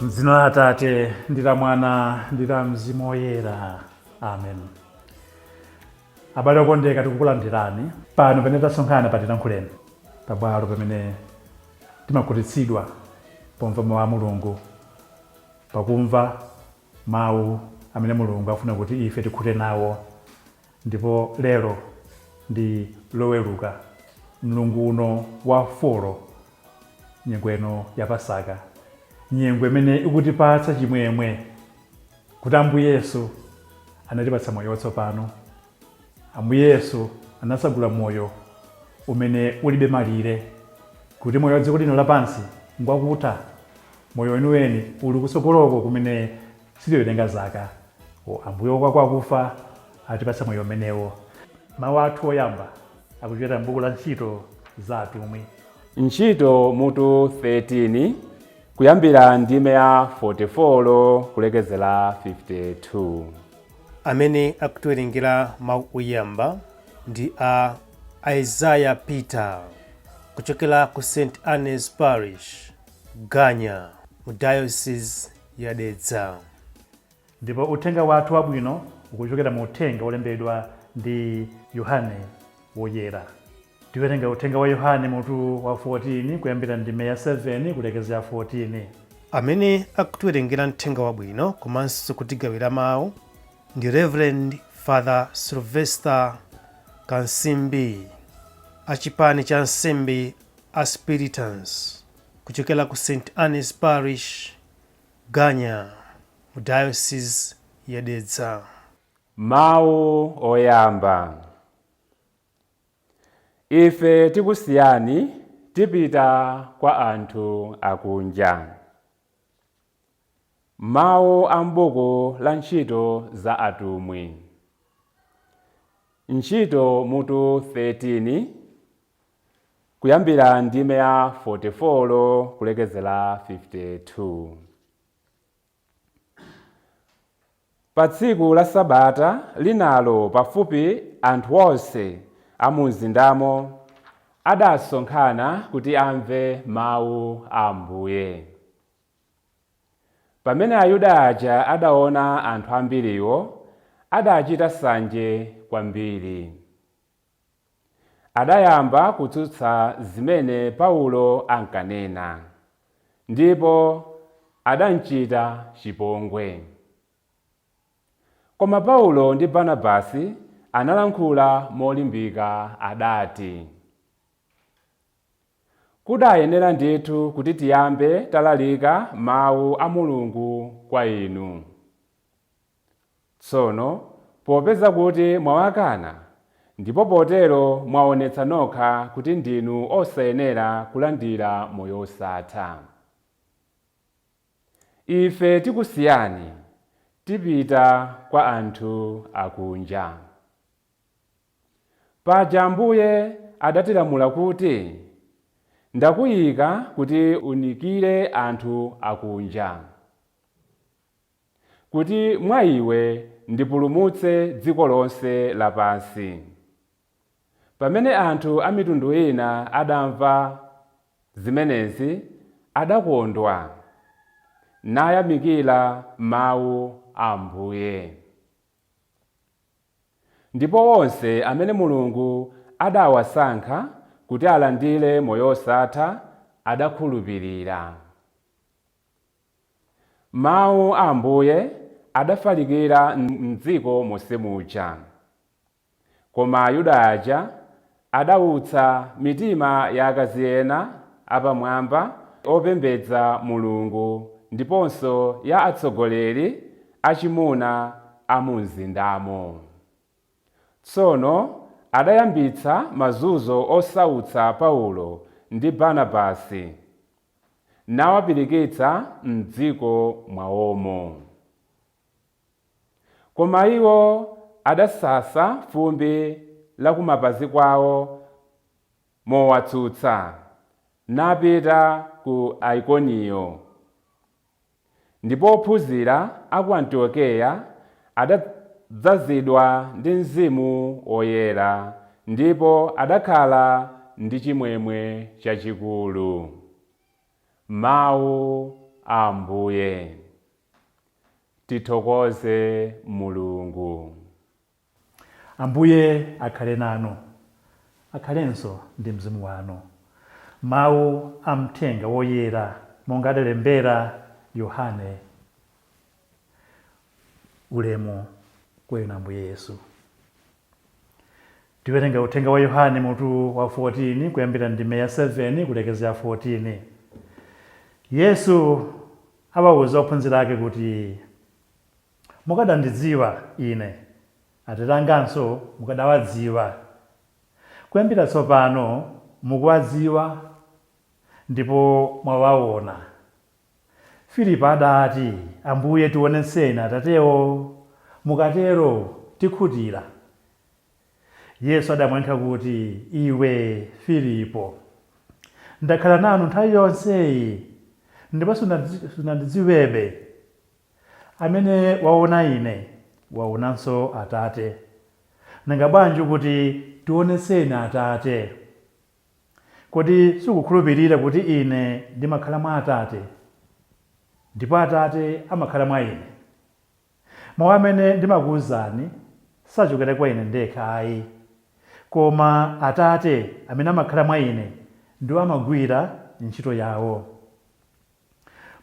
M'dzina la Atate ndi la Mwana ndi la Mzimu Woyera. Amen. Abale okondeka tikukulandirani pano pamene tasonkhana patilankhuleni pabwalo pamene timakhutitsidwa pomva mawu a Mulungu, pakumva mawu amene Mulungu afuna kuti ife tikhute nawo. Ndipo lero ndi Loweruka, mlungu uno wa folo, nyengo ino ya Pasaka, nyengo imene ikutipatsa chimwemwe kuti Ambuye Yesu anatipatsa moyo watsopano. Ambuye Yesu anasagula moyo umene ulibe malire, kuti moyo wa dziko lino lapansi ngwakuta, moyo weniweni uli kutsogoloko kumene sitiwerenga zaka. Ambuye kwakufa atipatsa moyo umenewo. Mawu athu oyamba akuchokera m'buku la Ntchito za Atumwi. Ntchito mutu 13 kuyambira ndime ya 44 kulekezera 52. Amene akutiwerengera mawu oyamba ndi a Isaiah Peter kuchokera ku St. Anne's Parish, Ganya, mu Diocese ya Dedza. Ndipo uthenga wathu wabwino ukuchokera mu uthenga olembedwa ndi Yohane Woyera. Tiwerenga uthenga wa Yohane mutu wa 14 kuyambira ndime ya 7 kulekezera 14. Amene akutiwerengera uthenga wabwino komanso kutigawira mawu ndi Reverend Father Sylvester Kansimbi, achipani cha nsembe Aspiritans kuchokera ku St. Anne's Parish, Ganya, mu Diocese ya Dedza. Mawu oyamba. Ife tikusiyani tipita kwa anthu akunja. Mawu a m'buku la Ntchito za Atumwi. Ntchito mutu 13 kuyambira ndime ya 44 kulekezera 52. Pa tsiku la Sabata linalo pafupi anthu onse a mu mzindamo adasonkhana kuti amve mawu a Ambuye. Pamene Ayuda aja adaona anthu ambiriwo, adachita sanje kwambiri. Adayamba kutsutsa zimene Paulo ankanena, ndipo adanchita chipongwe. Koma Paulo ndi Barnabasi analankhula molimbika, adati, kudayenera ndithu kuti tiyambe talalika mawu a Mulungu kwa inu. Tsono popeza kuti mwawakana, ndipo potero mwaonetsa nokha kuti ndinu osayenera kulandira moyo osatha. Ife tikusiyani tipita kwa anthu akunja. Paja Ambuye adatilamula kuti, ndakuyika kuti unikire anthu akunja, kuti mwa iwe ndipulumutse dziko lonse lapansi. Pamene anthu a mitundu ina adamva zimenezi, adakondwa, nayamikira mawu a Ambuye. Ndipo onse amene Mulungu adawasankha kuti alandire moyo osatha adakhulupirira. Mawu a Ambuye adafalikira m'dziko monse muja. Koma Ayuda aja adawutsa mitima ya akazi ena apamwamba opembedza Mulungu ndiponso ya atsogoleri achimuna a mu mzindamo. Tsono adayambitsa mazunzo osautsa Paulo ndi Barnabasi. nawapirikitsa m'dziko mwawomo. Koma iwo adasasa fumbi la kumapazi kwawo mowatsutsa, napita ku Aikoniyo. Ndipo ophunzira a ku Antiokeya adadzazidwa ndi Mzimu Woyera, ndipo adakhala ndi chimwemwe chachikulu. Mawu a Ambuye. Tithokoze Mulungu. Ambuye akhale nanu, akhalenso ndi mzimu wanu. Mawu a mthenga woyera monga adalembera Yohane. Ulemu kwa inu Ambuye Yesu. Tiwerenga uthenga wa Yohane mutu wa 14 kuyambira ndime ya 7 kulekezera 14. Yesu awawuza ophunzira ake kuti mukadandidziwa ine, Atate anganso mukadawadziwa. Kuyambira tsopano mukuwadziwa ndipo mwawaona. Filipo adati, Ambuye tionetseni Atatewo, mukatero tikhutira. Yesu adamuyankha kuti, iwe Filipo, ndakhala nanu nthawi yonseyi ndipo sunandidziwebe. Amene waona ine waonanso Atate. Nanga bwanji kuti tionetseni Atate? Kodi sukukhulupirira kuti ine ndimakhala mwa Atate ndipo Atate amakhala mwa ine? Mawu amene ndimakuwuzani sachokera kwa ine ndekha ayi, koma Atate amene amakhala mwa ine ndiwo amagwira ntchito yawo.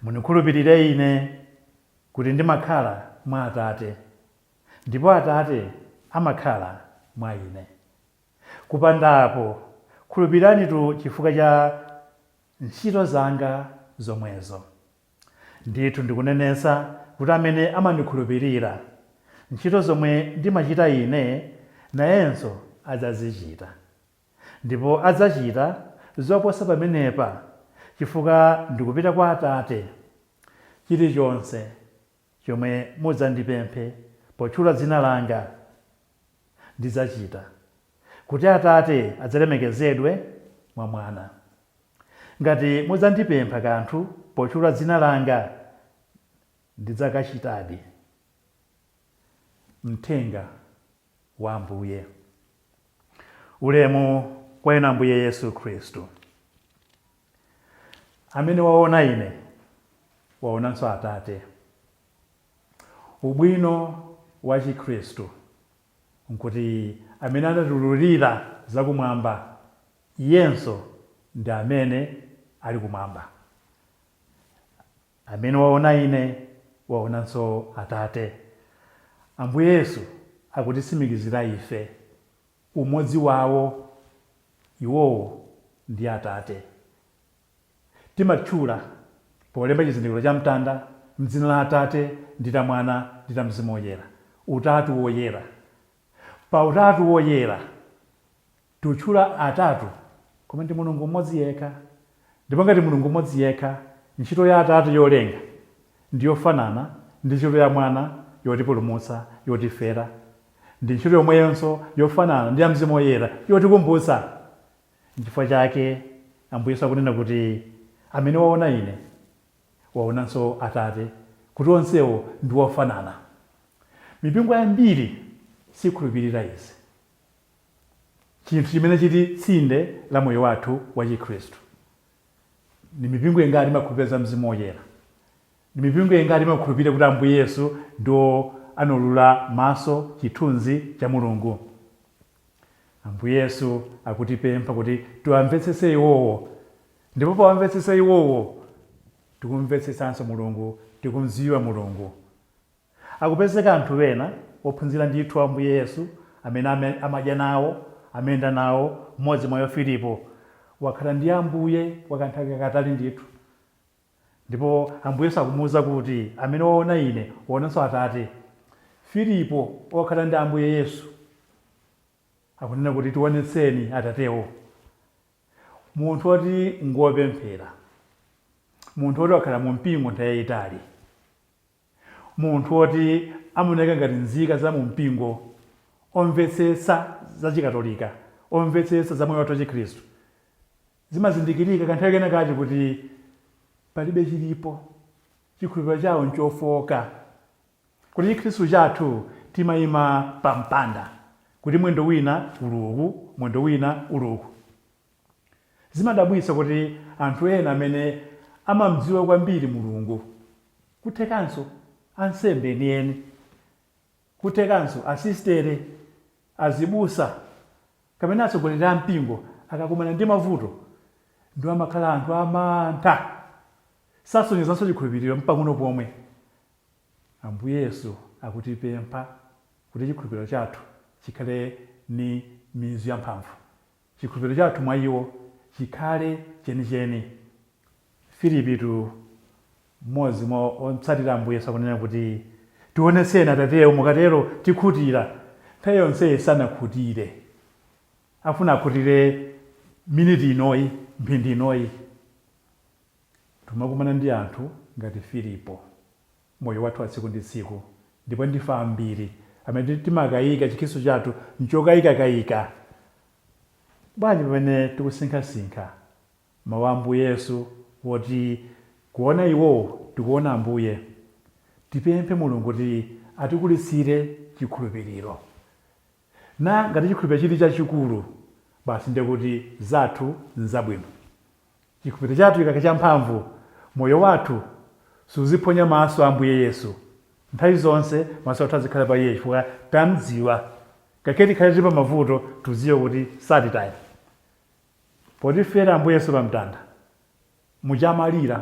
Munikhulupirire ine kuti ndimakhala mwa Atate ndipo Atate amakhala mwa ine. Kupandapo khulupiriranitu chifukwa cha ntchito zanga zomwezo. Ndithu ndikunenetsa kuti amene amandikhulupirira, ntchito zomwe ndimachita ine nayenso adzazichita, ndipo adzachita zoposa pamenepa, chifukwa ndikupita kwa Atate. Chilichonse chomwe mudzandipemphe potchula dzina langa ndidzachita, kuti Atate adzalemekezedwe mwa Mwana. Ngati mudzandipempha kanthu potchula dzina langa ndidzakachitadi. Mthenga wa Ambuye. Ulemu kwa inu Ambuye Yesu Khristu. Amene waona ine waonanso Atate. Ubwino wa Chikhristu nkuti amene anatiululira zakumwamba, iyenso ndi amene ali kumwamba. Amene waona ine waonanso Atate. Ambuye Yesu akutitsimikizira ife umodzi wawo, iwowo ndi Atate. Timatchula polemba chizindikiro cha mtanda m'dzina la Atate ndi la Mwana ndi la Mzimu Woyera, Utatu Woyera. Pa Utatu Woyera tutchula atatu, koma ndi Mulungu mmodzi yekha. Ndipo ngati Mulungu mmodzi yekha, ntchito ya Atate yolenga ndi yofanana ndi ntchito ya Mwana yotipulumutsa, yotifera, ndi ntchito yomweyonso yofanana ndi ya Mzimu Woyera yotikumbutsa. N'chifukwa chake Ambuye Yesu akunena kuti amene waona ine waonanso Atate, kuti onsewo ndi wofanana. Mipingo yambiri sikhulupirira izi, chinthu chimene chiti tsinde la moyo wathu wa Chikhristu. Ni mipingo ingati imakhulupirira za Mzimu Woyera, ni mipingo ingati imakhulupirira kuti Ambuye Yesu ndo anolula maso chithunzi cha Mulungu. Ambuye Yesu akutipempha kuti tiwamvetsetse iwowo, ndipo powamvetsesa iwowo tikumvetsetsanso Mulungu, tikumdziwa Mulungu. Akupezeka anthu ena ophunzira ndithu Ambuye Yesu amene amadya nawo, amenda nawo, mmodzi mwa Filipo wakhala ndi Ambuye wakanthawi kakatali ndithu. Ndipo Ambuye Yesu akumuwuza kuti amene waona ine waonanso Atate. Filipo wakhala ndi Ambuye Yesu akunena kuti tionetseni Atatewo. Munthu woti ngopemphera, munthu woti wakhala mu mpingo nthawi yayitali, munthu woti amaoneka ngati nzika za mu mpingo, omvetsetsa za chikatolika, omvetsetsa za moyo wathu wa Chikhristu. Zimazindikirika kanthawi kena kati kuti palibe chilipo, chikhulupiriro chawo nchofoka, kuti Chikhristu chathu timayima pa mpanda, kuti mwendo wina uluku, mwendo wina uluku. Zimadabwitsa kuti anthu ena amene amamdziwa kwambiri Mulungu, kuthekanso ansembe enieni, kuthekanso asistere, azibusa, kapena atsogoleri a mpingo, akakumana ndi mavuto ndiwo amakhala anthu amantha, sasonyezanso chikhulupiriro mpang'ono pomwe. Ambuye Yesu akutipempha kuti chikhulupiriro chathu chikhale ni mizu yamphamvu, chikhulupiriro chathu mwa iwo chikhale chenicheni. Filipitu mmodzi mwa otsatira Ambuye Yesu akunena kuti tionetseni Atateyo, mukatero tikhutira. Nthawi yonse sanakhutire, afuna akhutire miniti inoyi, mphindi inoyi. Timakumana ndi anthu ngati Filipo moyo wathu wa tsiku ndi tsiku, ndipo ndife ambiri amene timakayika Chikhristu chathu nchokayikakayika. Bwanji pamene tikusinkhasinkha mawu a Ambuye Yesu woti kuona iwo tikuona Ambuye, tipemphe Mulungu kuti atikulitsire chikhulupiriro. Na ngati chikhulupiriro chili chachikulu, basi ndiye kuti zathu nzabwino. Chikhulupiriro chathu chikakhala champhamvu, moyo wathu suziphonya maso a Ambuye Yesu. Nthawi zonse maso athu azikhala pa Iye, chifukwa tamdziwa. Ngakhale tikhale tili pa mavuto, tuziwe kuti satitaya. Potifera Ambuye Yesu pa mtanda, muchamalira,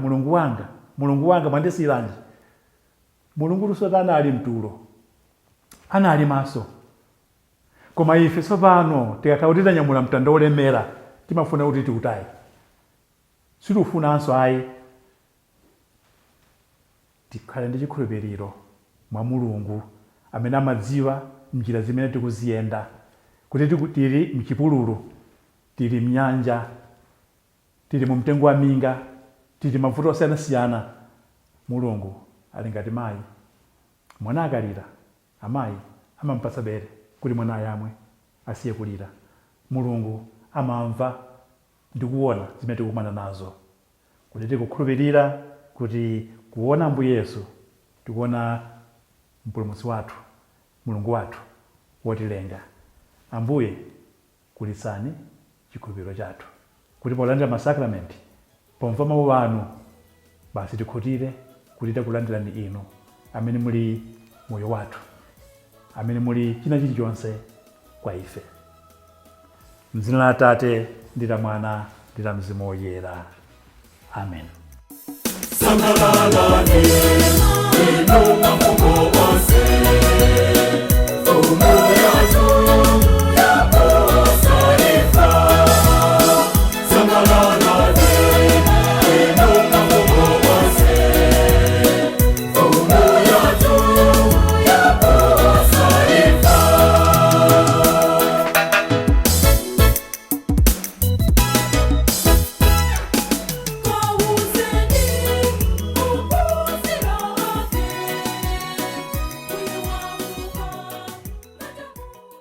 Mulungu wanga mwandisiyiranji. Mulungu tusota anali mtulo, anali maso. Koma ife tsopano tikakhala kuti tanyamula mtanda olemera, timafuna kuti tiutaye. Situfunanso ayi. Tikhale ndi chikhulupiriro mwa Mulungu amene amadziwa njira zimene tikuziyenda, kuti tili mchipululu, tili mnyanja, tili mu mtengo wa minga, tili mavuto osiyanasiyana. Mulungu ali ngati mayi, mwana akalira amayi amampatsa bere kuti mwana ayamwe asiye kulira. Mulungu amamva ndi kuona zimene tikukumana nazo, kuti tikukhulupirira kuti kuona Ambuye Yesu tikuona mpulumutsi wathu, Mulungu wathu wotilenga. Ambuye kulitsani chikhulupiriro chathu, kuti polandira masakramenti, pomva mawu anu, basi tikhutire kuti takulandirani inu amene muli moyo wathu, amene muli china chilichonse kwa ife. M'dzina la Atate ndi la Mwana ndi la Mzimu Woyera. Amen. Sangalalani, inu mafumo